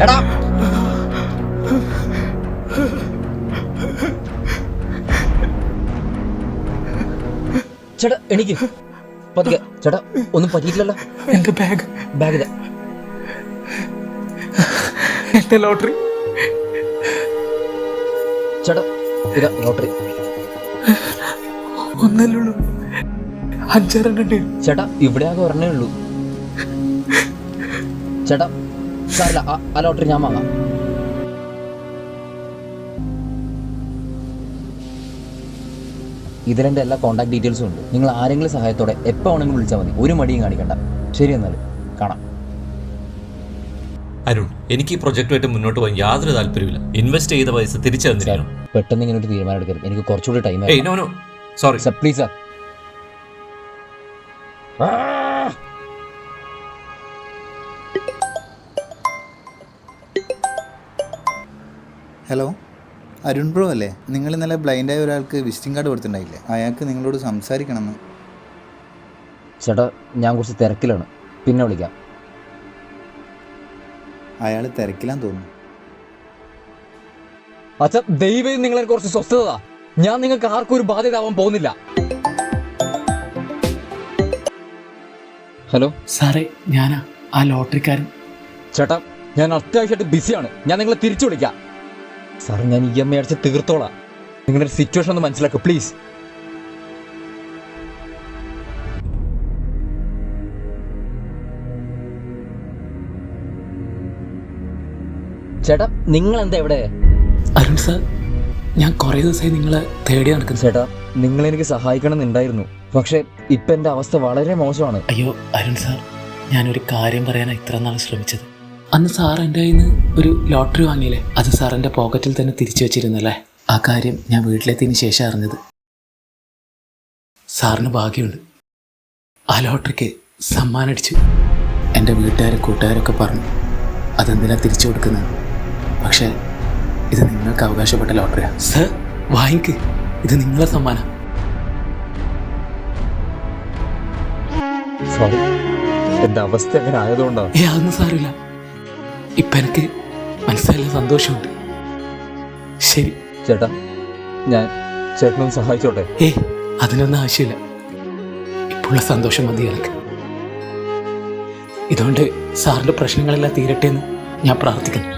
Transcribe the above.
എടാ ചേട്ടാ എനിക്ക് പതുക്കെ ചേട്ടാ ഒന്നും പറ്റിയിട്ടില്ലല്ലോ. എന്റെ ബാഗില് എന്റെ ലോട്ടറി ചേട്ടാ ഇതാ ലോട്ടറി. ഒന്നല്ലുള്ളൂ, 5-6 ചേട്ടാ ഇവിടെ ആകെ ഒരെണ്ണേ ഉള്ളൂ. ചേട്ടാ സാറില്ല, ആ ലോട്ടറി ഞാൻ വാങ്ങാം. ഇതിലെൻ്റെ എല്ലാ കോൺടാക്ട് ഡീറ്റെയിൽസും ഉണ്ട്. നിങ്ങൾ ആരെങ്കിലും സഹായത്തോടെ എപ്പോൾ വേണമെങ്കിലും വിളിച്ചാൽ മതി, ഒരു മടിയും കാണിക്കണ്ട. ശരി, എന്നാൽ കാണാം. അരുൺ, എനിക്ക് ഈ പ്രൊജക്റ്റുമായിട്ട് മുന്നോട്ട് പോകാൻ യാതൊരു താല്പര്യമില്ല. ഇൻവെസ്റ്റ് ചെയ്ത പൈസ തിരിച്ചു തന്നിരിക്കണം. പെട്ടെന്ന് ഇങ്ങനെ ഒരു തീരുമാനം എടുക്കരുത്, എനിക്ക് കുറച്ചുകൂടി time. Sorry sir, please sir. Hello, Arun bro അല്ലേ? നിങ്ങൾ ഇന്നലെ ബ്ലൈൻഡായ ഒരാൾക്ക് വിസിറ്റിംഗ് കാർഡ് കൊടുത്തിട്ടുണ്ടായില്ലേ? അയാൾക്ക് നിങ്ങളോട് സംസാരിക്കണമെന്ന്. ചേട്ടാ ഞാൻ കുറച്ച് തിരക്കിലാണ്, പിന്നെ വിളിക്കാം. അയാൾ തിരക്കിലാന്ന് തോന്നുന്നു. അച്ഛാ ദൈവം നിങ്ങളെ കുറച്ച് സ്വസ്ഥത. ഞാൻ നിങ്ങൾക്ക് ആർക്കും ഒരു ബാധ്യത ആവാൻ പോകുന്നില്ല. ഹലോ സാറേ, ഞാനാ ആ ലോട്ടറിക്കാരൻ. ചേട്ടാ ഞാൻ അത്യാവശ്യമായിട്ട് ബിസിയാണ്, ഞാൻ നിങ്ങളെ തിരിച്ചു വിളിക്കാം. സാർ ഞാൻ EMI അടിച്ച് തീർത്തോളാം. നിങ്ങളുടെ സിറ്റുവേഷൻ ഒന്ന് മനസ്സിലാക്കുക പ്ലീസ്. ചേട്ടാ നിങ്ങൾ എന്താ എവിടെ? അരുൺ സാർ, ഞാൻ കുറേ ദിവസമായി നിങ്ങളെ തേടി നടക്കുന്നു. ചേട്ടാ നിങ്ങളെനിക്ക് സഹായിക്കണമെന്നുണ്ടായിരുന്നു, പക്ഷെ ഇപ്പം എൻ്റെ അവസ്ഥ വളരെ മോശമാണ്. അയ്യോ അരുൺ സാർ, ഞാനൊരു കാര്യം പറയാനാണ് ഇത്ര നാൾ ശ്രമിച്ചത്. അന്ന് സാർ എൻ്റെ കയ്യിൽ നിന്ന് ഒരു ലോട്ടറി വാങ്ങിയില്ലേ, അത് സാർ എൻ്റെ പോക്കറ്റിൽ തന്നെ തിരിച്ചു വെച്ചിരുന്നല്ലേ. ആ കാര്യം ഞാൻ വീട്ടിലെത്തിയതിന് ശേഷം അറിഞ്ഞത്. സാറിന് ഭാഗ്യമുണ്ട്, ആ ലോട്ടറിക്ക് സമ്മാനം അടിച്ചു. എൻ്റെ വീട്ടുകാരും കൂട്ടുകാരൊക്കെ പറഞ്ഞു അതെന്തിനാ തിരിച്ചു കൊടുക്കുന്നത്, പക്ഷേ ഇത് നിങ്ങൾക്ക് അവകാശപ്പെട്ട ലോട്ടറിയാണ്. സർ വാങ്ങിക്ക്, ഇത് നിങ്ങളെ സമ്മാനം. സോറി, എൻ്റെ അവസ്ഥ അങ്ങനെ ആയതുകൊണ്ടാണ്. അതൊന്നും സാറില്ല, ഇപ്പം എനിക്ക് മനസ്സിലായ സന്തോഷമുണ്ട്. ശരി ചേട്ടാ, ഞാൻ ചേട്ടനൊന്ന് സഹായിച്ചോട്ടെ? അതിനൊന്നും ആവശ്യമില്ല, ഇപ്പോഴുള്ള സന്തോഷം മതി എനിക്ക്. ഇതുകൊണ്ട് സാറിൻ്റെ പ്രശ്നങ്ങളെല്ലാം തീരട്ടെ എന്ന് ഞാൻ പ്രാർത്ഥിക്കുന്നു.